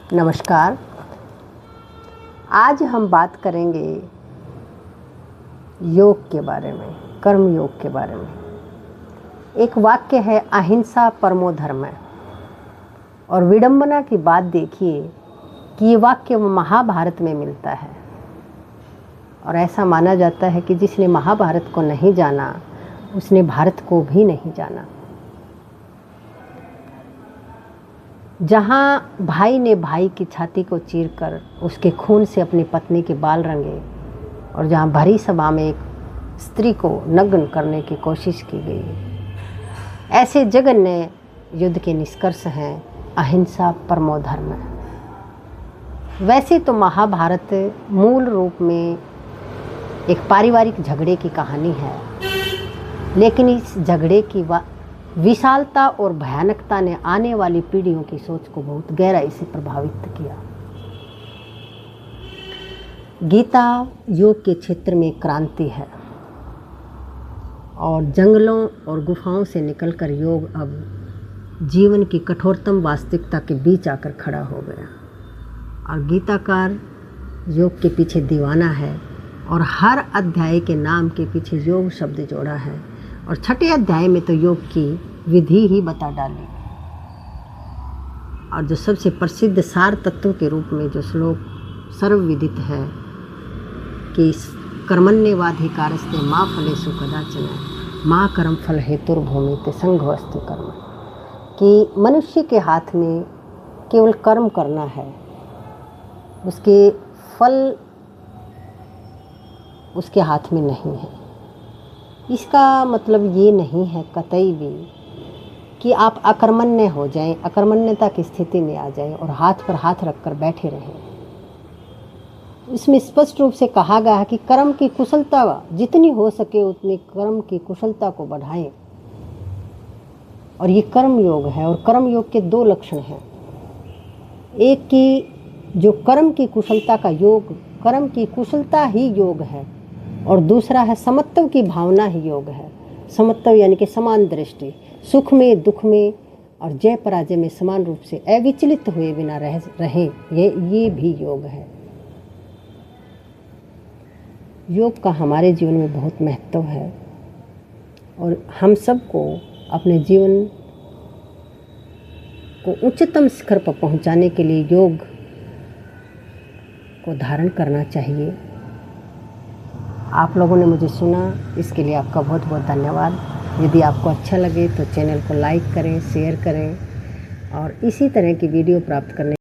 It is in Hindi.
नमस्कार। आज हम बात करेंगे योग के बारे में, कर्म योग के बारे में। एक वाक्य है, अहिंसा परमो धर्म। और विडंबना की बात देखिए कि ये वाक्य महाभारत में मिलता है। और ऐसा माना जाता है कि जिसने महाभारत को नहीं जाना उसने भारत को भी नहीं जाना। जहाँ भाई ने भाई की छाती को चीरकर उसके खून से अपनी पत्नी के बाल रंगे और जहाँ भरी सभा में एक स्त्री को नग्न करने की कोशिश की गई, ऐसे जघन्य युद्ध के निष्कर्ष हैं अहिंसा परमो धर्म। वैसे तो महाभारत मूल रूप में एक पारिवारिक झगड़े की कहानी है, लेकिन इस झगड़े की विशालता और भयानकता ने आने वाली पीढ़ियों की सोच को बहुत गहराई से प्रभावित किया। गीता योग के क्षेत्र में क्रांति है और जंगलों और गुफाओं से निकलकर योग अब जीवन की कठोरतम वास्तविकता के बीच आकर खड़ा हो गया। और गीताकार योग के पीछे दीवाना है और हर अध्याय के नाम के पीछे योग शब्द जोड़ा है। और छठे अध्याय में तो योग की विधि ही बता डाली। और जो सबसे प्रसिद्ध सार तत्व के रूप में जो श्लोक सर्वविदित है कि कर्मण्येवाधिकारस्ते माँ फलेषु कदाचन माँ कर्म फल हेतुर्भूमिते संघवस्तु कर्म, कि मनुष्य के हाथ में केवल कर्म करना है, उसके फल उसके हाथ में नहीं है। इसका मतलब ये नहीं है कतई भी कि आप अकर्मण्य हो जाएं, अकर्मण्यता की स्थिति में आ जाएं और हाथ पर हाथ रखकर बैठे रहें। इसमें स्पष्ट रूप से कहा गया है कि कर्म की कुशलता जितनी हो सके उतनी कर्म की कुशलता को बढ़ाएं। और ये कर्म योग है। और कर्म योग के दो लक्षण हैं। एक कि जो कर्म की कुशलता का योग, कर्म की कुशलता ही योग है, और दूसरा है समत्व की भावना ही योग है। समत्व यानी कि समान दृष्टि, सुख में दुख में और जय पराजय में समान रूप से अविचलित हुए बिना रहें, ये भी योग है। योग का हमारे जीवन में बहुत महत्व है और हम सबको अपने जीवन को उच्चतम शिखर पर पहुंचाने के लिए योग को धारण करना चाहिए। आप लोगों ने मुझे सुना, इसके लिए आपका बहुत बहुत धन्यवाद। यदि आपको अच्छा लगे तो चैनल को लाइक करें, शेयर करें और इसी तरह की वीडियो प्राप्त करने